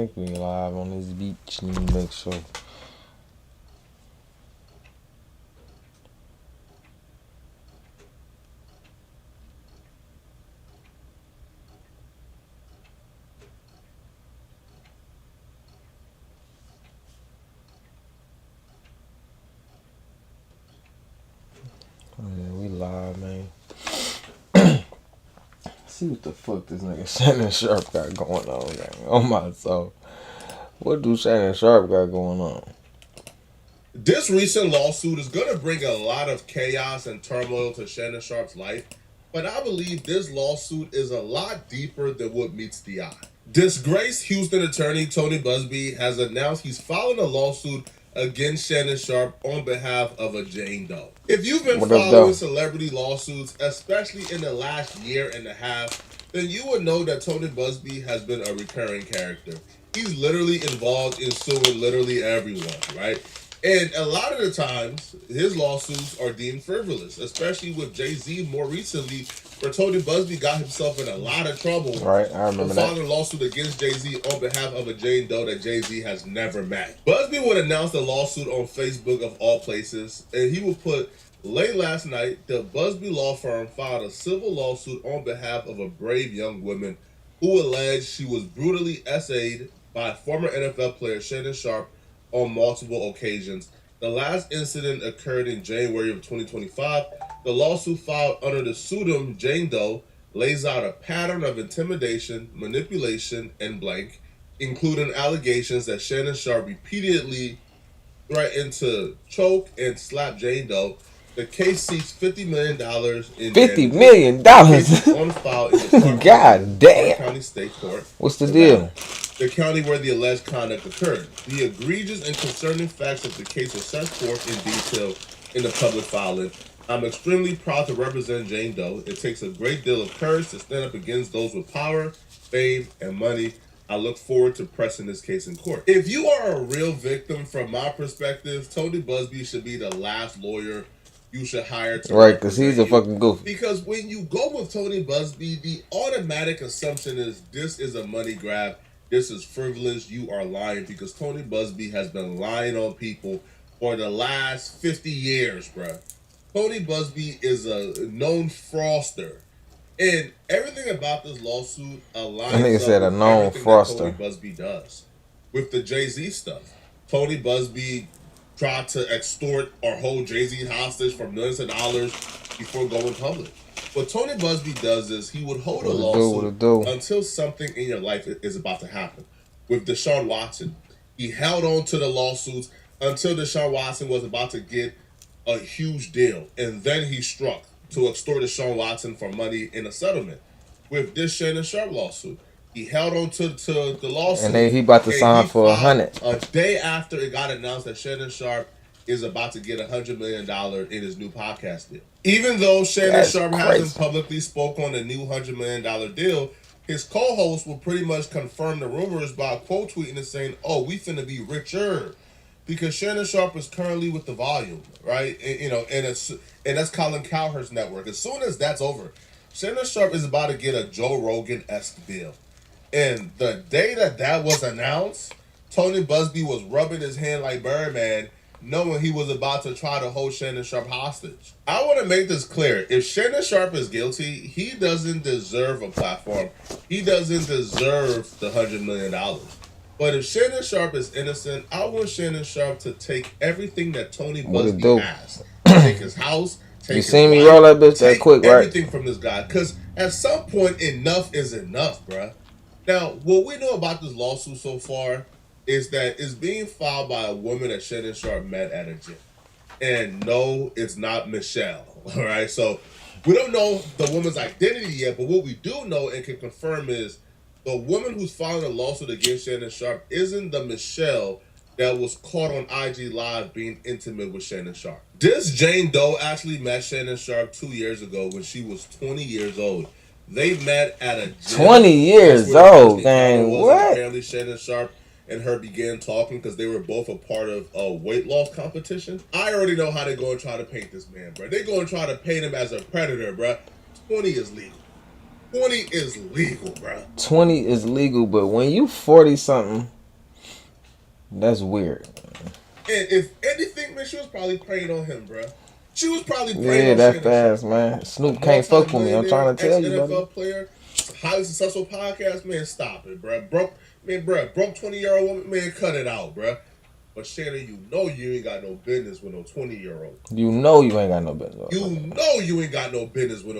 think we live on this beach. Let me make sure. Yeah, we live, man. See what the fuck this nigga Shannon Sharpe got going on, man. Oh my soul. What do Shannon Sharpe got going on? This recent lawsuit is going to bring a lot of chaos and turmoil to Shannon Sharpe's life, but I believe this lawsuit is a lot deeper than what meets the eye. Disgraced Houston attorney Tony Busby has announced he's filing a lawsuit against Shannon Sharpe on behalf of a Jane Doe. If you've been following celebrity lawsuits, especially in the last year and a half, then you would know that Tony Busby has been a recurring character. He's literally involved in suing literally everyone, right? And a lot of the times, his lawsuits are deemed frivolous, especially with Jay-Z more recently, where Tony Busby got himself in a lot of trouble. Right, I remember that. Filing a lawsuit against Jay-Z on behalf of a Jane Doe that Jay-Z has never met. Busby would announce the lawsuit on Facebook of all places, and he would put, late last night, the Busby law firm filed a civil lawsuit on behalf of a brave young woman who alleged she was brutally essayed by former NFL player Shannon Sharpe on multiple occasions. The last incident occurred in January of 2025. The lawsuit filed under the pseudonym Jane Doe lays out a pattern of intimidation, manipulation, and blank, including allegations that Shannon Sharpe repeatedly threatened to choke and slap Jane Doe. The case seeks $50 million in $50 million? On file in the God damn. County State Court. What's the deal? The county where the alleged conduct occurred. The egregious and concerning facts of the case are set forth in detail in the public filing. I'm extremely proud to represent Jane Doe. It takes a great deal of courage to stand up against those with power, fame, and money. I look forward to pressing this case in court. If you are a real victim, from my perspective, Tony Busby should be the last lawyer you should hire to right, because he's a fucking goofy. Because when you go with Tony Busby, the automatic assumption is this is a money grab. This is frivolous. You are lying, because Tony Busby has been lying on people for the last 50 years, bro. Tony Busby is a known fraudster. And everything about this lawsuit aligns I think it said a known fraudster. Tony Busby does. With the Jay-Z stuff, Tony Busby tried to extort or hold Jay-Z hostage for millions of dollars before going public. What Tony Busby does is he would hold a lawsuit until something in your life is about to happen. With Deshaun Watson, he held on to the lawsuits until Deshaun Watson was about to get a huge deal, and then he struck to extort Deshaun Watson for money in a settlement. With this Shannon Sharpe lawsuit, he held on to the lawsuit, and then he about to sign for $100. A day after it got announced that Shannon Sharpe is about to get $100 million in his new podcast deal. Even though Shannon Sharpe hasn't publicly spoke on the new $100 million deal, his co-host will pretty much confirm the rumors by quote tweeting and saying, "Oh, we finna be richer," because Shannon Sharpe is currently with the Volume, right? And that's Colin Cowherd's network. As soon as that's over, Shannon Sharpe is about to get a Joe Rogan-esque deal. And the day that was announced, Tony Busby was rubbing his hand like Birdman, knowing he was about to try to hold Shannon Sharpe hostage. I want to make this clear. If Shannon Sharpe is guilty, he doesn't deserve a platform. He doesn't deserve the $100 million. But if Shannon Sharpe is innocent, I want Shannon Sharpe to take everything that Tony Busby has. Take his house, take his seen me wife, roll that bitch that quick, right? Everything from this guy. Because at some point, enough is enough, bruh. Now, what we know about this lawsuit so far is that it's being filed by a woman that Shannon Sharpe met at a gym. And no, it's not Michelle, all right? So we don't know the woman's identity yet, but what we do know and can confirm is the woman who's filing a lawsuit against Shannon Sharpe isn't the Michelle that was caught on IG Live being intimate with Shannon Sharpe. This Jane Doe actually met Shannon Sharpe 2 years ago when she was 20 years old. They met at a gym. 20 years old, dang, what? Apparently Shannon Sharpe and her began talking because they were both a part of a weight loss competition. I already know how they're going to try to paint this man, bro. They're going to try to paint him as a predator, bro. 20 is legal. 20 is legal, bro. 20 is legal, but when you 40 something, that's weird. And if anything, man, she was probably preying on him, bro. She was probably preying on that Shannon fast, Sharpe. man. Snoop can't fuck with me. I'm trying to tell you, buddy. NFL player, highly successful podcast, man. Stop it, bro. Broke 20-year-old woman, man. Cut it out, bro. But Shannon, you ain't got no business with no 20-year-old. You know you ain't got no business. You ain't got no business with no